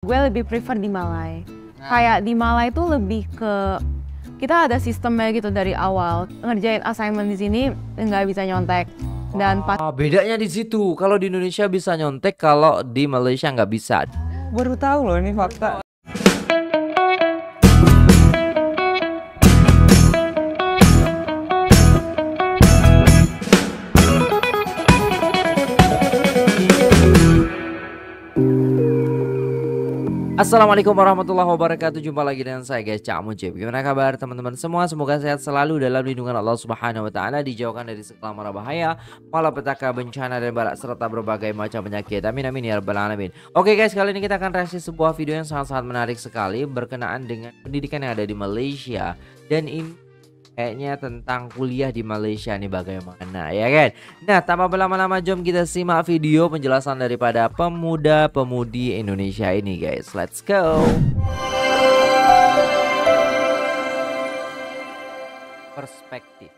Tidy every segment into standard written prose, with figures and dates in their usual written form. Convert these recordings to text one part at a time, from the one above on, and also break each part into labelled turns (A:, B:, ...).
A: Gue lebih prefer di Malai. Kayak di Malai itu lebih ke kita ada sistemnya gitu dari awal. Ngerjain assignment di sini nggak bisa nyontek. Dan
B: bedanya di situ. Kalau di Indonesia bisa nyontek, kalau di Malaysia nggak bisa.
C: Baru tahu loh ini fakta.
B: Assalamualaikum warahmatullahi wabarakatuh. Jumpa lagi dengan saya guys, Cak Mujib. Gimana kabar teman-teman semua? Semoga sehat selalu dalam lindungan Allah Subhanahu wa taala, dijauhkan dari segala mara bahaya, malapetaka, bencana dan balak serta berbagai macam penyakit. Amin amin ya rabbal alamin. Oke guys, kali ini kita akan reaksi sebuah video yang sangat-sangat menarik sekali berkenaan dengan pendidikan yang ada di Malaysia, dan ini kayaknya tentang kuliah di Malaysia nih bagaimana ya kan. Nah, tanpa berlama-lama jom kita simak video penjelasan daripada pemuda-pemudi Indonesia ini guys. Let's go. Perspektif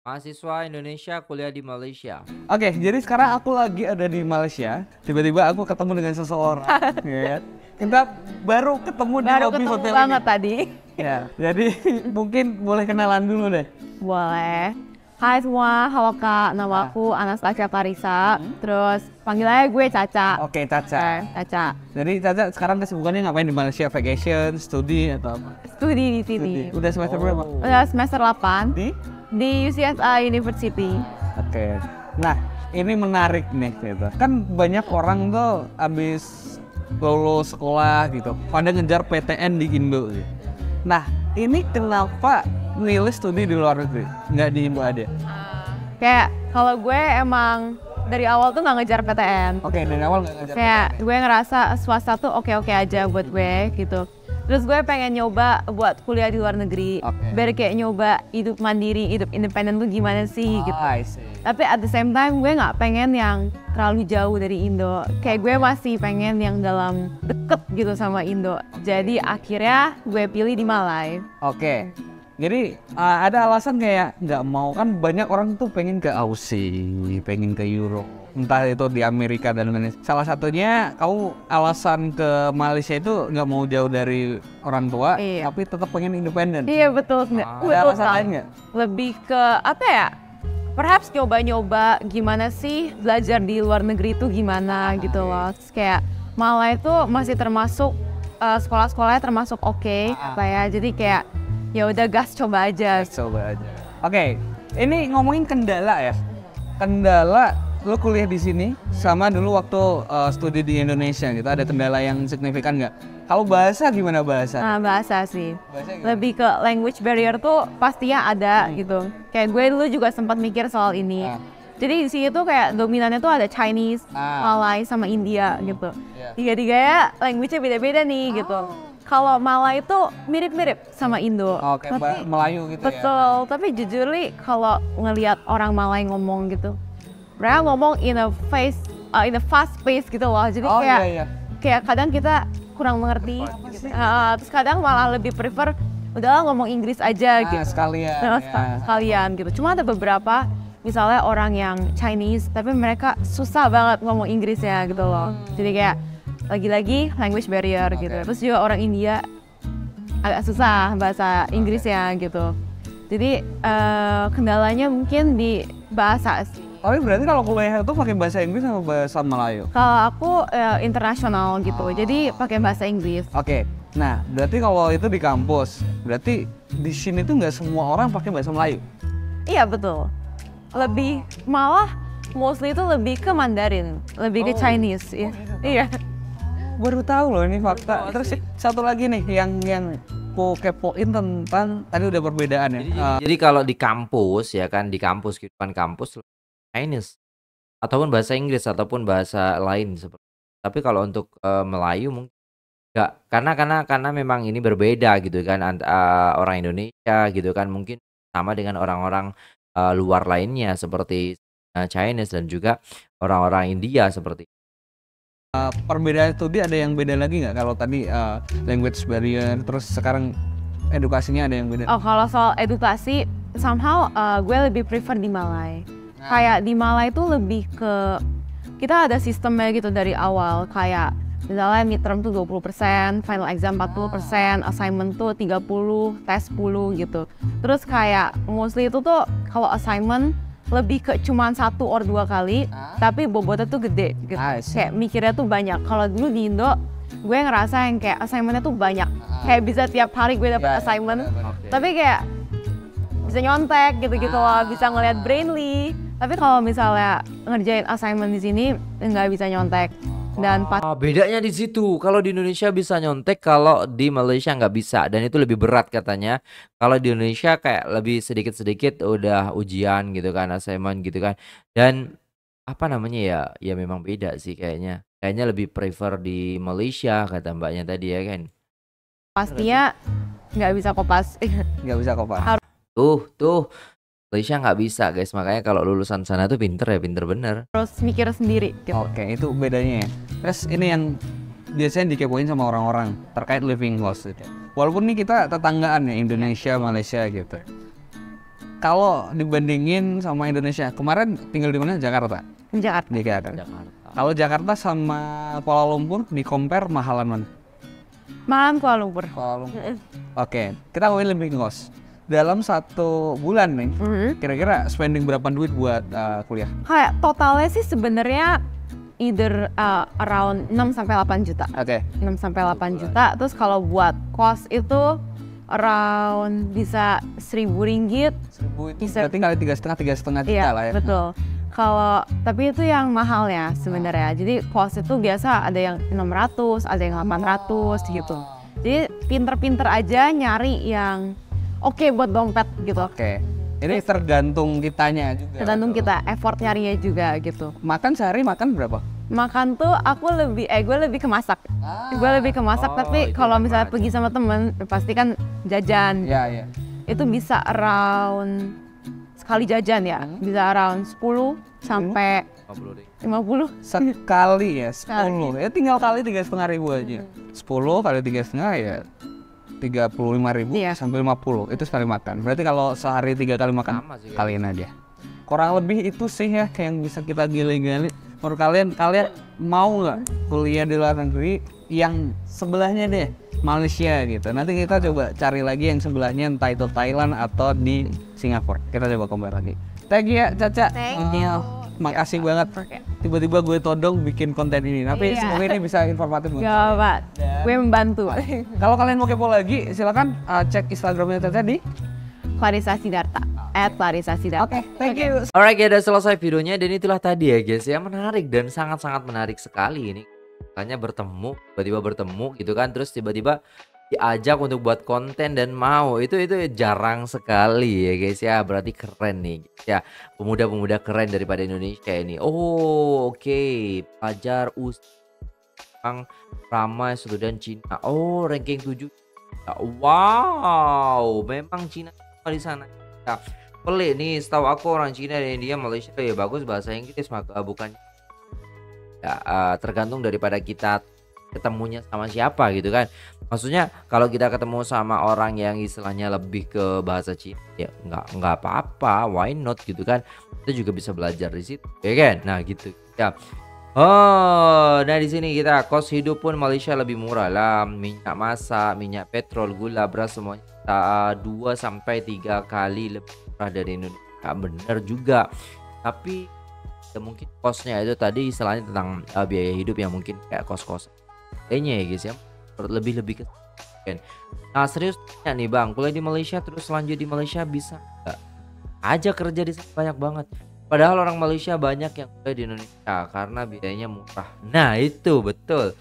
B: mahasiswa Indonesia kuliah di Malaysia.
C: Oke, jadi sekarang aku lagi ada di Malaysia. Tiba-tiba aku ketemu dengan seseorang. Ya kan? Kita baru ketemu di lobby hotel
A: banget
C: ini.
A: tadi.
C: Ya, jadi mungkin boleh kenalan dulu deh.
A: Boleh. Hai semua, halo Kak, nama aku Anastasia Clarissa. Terus panggil aja gue Caca.
C: Oke, Caca.
A: Caca.
C: Jadi Caca sekarang kesibukannya ngapain di Malaysia? Vacation, studi atau apa?
A: Studi di sini.
C: Udah semester berapa?
A: Udah semester 8
C: Di
A: UCSI University.
C: Oke. Nah, ini menarik nih gitu. Kan banyak orang tuh abis lulus sekolah gitu, pada ngejar PTN di Indo gitu. Nah, ini kenapa milih studi di luar negeri, nggak di Indo aja?
A: Kayak kalau gue emang dari awal tuh nggak ngejar PTN.
C: Oke, dari awal nggak ngejar
A: Kayak
C: PTN.
A: gue ngerasa swasta tuh oke-oke aja buat gue gitu. Terus gue pengen nyoba buat kuliah di luar negeri, biar kayak nyoba hidup mandiri, hidup independen tuh gimana sih gitu.
C: I see.
A: Tapi at the same time gue nggak pengen yang terlalu jauh dari Indo. Kayak gue masih pengen yang dalam deket gitu sama Indo. Jadi akhirnya gue pilih di Malai.
C: Oke. Jadi ada alasan kayak nggak mau, kan banyak orang tuh pengen ke Aussie, pengen ke Europe, entah itu di Amerika dan lain-lain. Salah satunya kamu alasan ke Malaysia itu nggak mau jauh dari orang tua, tapi tetap pengen independen.
A: Iya betul.
C: Ada alasan lain nggak?
A: Lebih ke apa ya? Perhaps nyoba-nyoba gimana sih belajar di luar negeri itu gimana gitu loh. Terus kayak Malai itu masih termasuk sekolah-sekolahnya termasuk oke, apa ya? Jadi kayak ya udah gas coba aja.
C: Coba aja. Oke, ini ngomongin kendala ya. Kendala lu kuliah di sini sama dulu waktu studi di Indonesia gitu. Ada kendala yang signifikan nggak? Kalau bahasa gimana bahasa?
A: Nah, bahasa sih.
C: Bahasa
A: Lebih ke language barrier tuh pastinya ada gitu. Kayak gue dulu juga sempat mikir soal ini. Jadi di sini tuh kayak dominannya tuh ada Chinese, Malay sama India gitu. Tiga-tiganya language-nya beda-beda nih gitu. Kalau Malay itu mirip-mirip sama Indo.
C: Oke, Melayu gitu
A: betul,
C: ya.
A: tapi jujur li kalau ngelihat orang Malay ngomong gitu, mereka ngomong in a fast pace gitu loh. Jadi kayak kadang kita kurang mengerti. Terus kadang malah lebih prefer udahlah ngomong Inggris aja gitu. Sekalian gitu. Cuma ada beberapa misalnya orang yang Chinese tapi mereka susah banget ngomong Inggrisnya gitu loh. Jadi kayak lagi-lagi language barrier gitu. Terus juga orang India agak susah bahasa Inggrisnya gitu. Jadi kendalanya mungkin di bahasa sih.
C: Tapi berarti kalau kuliah itu pakai bahasa Inggris atau bahasa Melayu?
A: Kalau aku internasional gitu, jadi pakai bahasa Inggris.
C: Oke, nah berarti kalau itu di kampus, berarti di sini tuh nggak semua orang pakai bahasa Melayu?
A: Iya betul. Lebih malah mostly itu lebih ke Mandarin, lebih ke Chinese. Iya.
C: Baru tahu loh ini fakta. Terus satu lagi nih yang aku kepoin tentang tadi udah perbedaan ya.
B: Jadi kalau di kampus ya kan, di kampus kehidupan kampus Chinese ataupun bahasa Inggris ataupun bahasa lain seperti. Tapi kalau untuk Melayu mungkin enggak, karena memang ini berbeda gitu kan, orang Indonesia gitu kan mungkin sama dengan orang-orang luar lainnya seperti Chinese dan juga orang-orang India seperti.
C: Perbedaan studi ada yang beda lagi nggak? Kalau tadi language barrier, terus sekarang edukasinya ada yang beda?
A: Oh, kalau soal edukasi, somehow gue lebih prefer di Malai. Kayak di Malai itu lebih ke kita ada sistemnya gitu dari awal. Kayak Misalnya midterm tuh 20%, final exam 40%, assignment tuh 30, tes 10 gitu. Terus kayak mostly itu tuh kalau assignment lebih ke cuman 1 or 2 kali, tapi bobotnya tuh gede gitu. Kayak mikirnya tuh banyak. Kalau dulu di Indo, gue ngerasa yang kayak assignmentnya tuh banyak. Kayak bisa tiap hari gue dapet assignment, tapi kayak bisa nyontek gitu-gitu loh, bisa ngeliat Brainly. Tapi kalau misalnya ngerjain assignment di sini nggak bisa nyontek. Dan
B: bedanya di situ. Kalau di Indonesia bisa nyontek, kalau di Malaysia nggak bisa, dan itu lebih berat katanya. Kalau di Indonesia kayak lebih sedikit-sedikit udah ujian gitu kan, assignment gitu kan. Dan apa namanya ya? Ya memang beda sih kayaknya. Kayaknya lebih prefer di Malaysia kata mbaknya tadi ya kan.
A: pastinya nggak bisa kopas.
C: Nggak bisa kopas.
B: Tuh Malaysia nggak bisa guys, makanya kalau lulusan sana tuh pinter ya, pinter bener.
A: Terus mikir sendiri gitu.
C: Oke, itu bedanya ya. Terus ini yang biasanya dikepoin sama orang-orang terkait living cost gitu. Walaupun nih kita tetanggaan ya, Indonesia, Malaysia gitu. Kalau dibandingin sama Indonesia, kemarin tinggal di mana? Jakarta?
A: Jakarta.
C: Di Jakarta. Kalau Jakarta sama Kuala Lumpur di compare mahalan mana?
A: Malam Kuala Lumpur.
C: Kuala Lumpur. Oke, kita ngomongin living cost. Dalam 1 bulan nih, kira-kira spending berapa duit buat kuliah?
A: Kayak totalnya sih sebenarnya either around 6 sampai 8 juta.
C: Oke.
A: 6 sampai 8 juta. Terus kalau buat kos itu around bisa 1.000 ringgit.
C: 1.000 itu
A: Bisa.
C: berarti kali 3,5 juta
A: Iya,
C: lah ya.
A: betul. Kalau tapi itu yang mahal ya sebenarnya. Jadi kos itu biasa ada yang 600, ada yang 800 gitu. Jadi pinter-pinter aja nyari yang oke buat dompet gitu.
C: Oke. Ini tergantung kitanya juga.
A: Tergantung kita effort nyarinya juga gitu.
C: Makan sehari makan berapa?
A: Makan tuh gue lebih ke masak. Gue lebih ke masak, tapi kalau misalnya pergi sama temen pasti kan jajan.
C: Iya.
A: Itu bisa around sekali jajan ya. Bisa around 10 sampai 50.
C: Sekali ya, 10. Ya tinggal kali 3.500 aja. 10 kali 3,5 ya 35.000
A: Iya.
C: sampai 50. Itu sekali makan. Berarti kalau sehari 3 kali makan, kalian aja. Kurang lebih itu sih ya kayak yang bisa kita gali-gali. Menurut kalian mau nggak kuliah di luar negeri yang sebelahnya deh, Malaysia gitu. Nanti kita coba cari lagi yang sebelahnya, entah itu Thailand atau di Singapura. Kita coba compare lagi. Thank you ya Caca.
A: Thank you.
C: Makasih banget. Tiba-tiba gue todong bikin konten ini. Tapi semoga ini bisa informatif.
A: Gak Pak, gue membantu.
C: Kalau kalian mau kepo lagi, silakan cek Instagramnya Caca di
A: Clarissa Sidarta. @ClarissaSidarta.
C: Oke, thank you.
B: Alright, udah selesai videonya, dan itulah tadi ya guys ya, menarik dan sangat-sangat menarik sekali ini. Makanya tiba-tiba bertemu gitu kan, terus tiba-tiba diajak untuk buat konten dan mau. Itu jarang sekali ya guys ya. Berarti keren nih guys ya. Pemuda-pemuda keren daripada Indonesia ini. Oh, oke. Pelajar Jepang ramai dan Cina. Oh, ranking 7. Wow, memang Cina di sana. Ya, pelik nih, setahu aku orang Cina dan India, Malaysia ya bagus bahasa Inggris, maka bukan ya, tergantung daripada kita ketemunya sama siapa gitu kan. Maksudnya kalau kita ketemu sama orang yang istilahnya lebih ke bahasa Cina ya nggak apa-apa, why not gitu kan. Kita juga bisa belajar di situ ya kan. Nah gitu ya. Oh, nah di sini kita kos hidup pun Malaysia lebih murah lah. Minyak masak, minyak petrol, gula, beras semuanya 2 sampai 3 kali lebih murah dari Indonesia. Bener juga. Tapi ya mungkin kosnya itu tadi istilahnya tentang biaya hidup yang mungkin kayak kos-kos kayaknya ya guys ya, lebih ke kan. Nah serius nih bang, kuliah di Malaysia terus lanjut di Malaysia bisa nggak aja kerja di sana? Banyak banget. Padahal orang Malaysia banyak yang kuliah di Indonesia karena biayanya murah. Nah itu betul.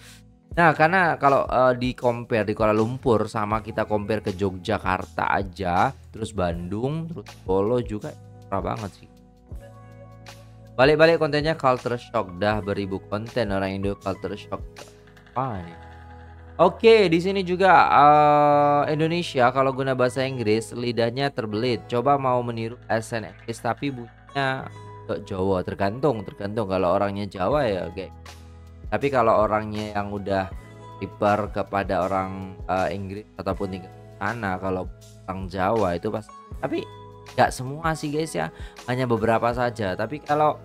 B: Nah karena kalau di compare di Kuala Lumpur sama kita compare ke Yogyakarta aja, terus Bandung, terus Solo juga murah banget sih. Balik-balik kontennya culture shock, dah beribu konten orang Indo culture shock. Apa nih? Oke, di sini juga Indonesia kalau guna bahasa Inggris lidahnya terbelit. Coba mau meniru SNS tapi bunyinya Jawa, tergantung kalau orangnya Jawa ya kayak. Tapi kalau orangnya yang udah prepare kepada orang Inggris ataupun tinggal di sana, kalau orang Jawa itu pasti. Tapi nggak semua sih guys ya, hanya beberapa saja. Tapi kalau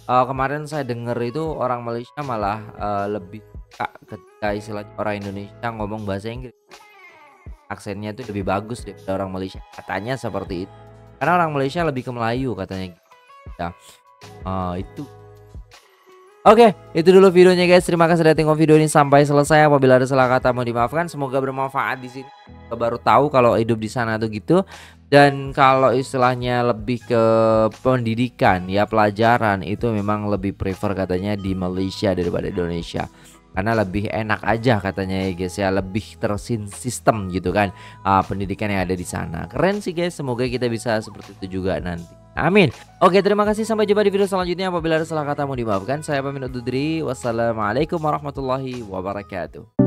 B: kemarin saya dengar itu orang Malaysia malah lebih ketika istilahnya orang Indonesia ngomong bahasa Inggris. Aksennya itu lebih bagus daripada orang Malaysia. Katanya seperti itu. Karena orang Malaysia lebih ke Melayu katanya. Ya. Itu. Oke, itu dulu videonya guys. Terima kasih sudah tengok video ini sampai selesai. Apabila ada salah kata mohon dimaafkan. Semoga bermanfaat di sini. Kita baru tahu kalau hidup di sana tuh gitu. Dan kalau istilahnya lebih ke pendidikan ya pelajaran itu memang lebih prefer katanya di Malaysia daripada Indonesia. Karena lebih enak aja katanya ya guys ya, lebih tersistem gitu kan pendidikan yang ada di sana. Keren sih guys, semoga kita bisa seperti itu juga nanti. Amin. Oke, terima kasih, sampai jumpa di video selanjutnya. Apabila ada salah kata mohon dimaafkan. Saya pamit undur diri. Wassalamualaikum warahmatullahi wabarakatuh.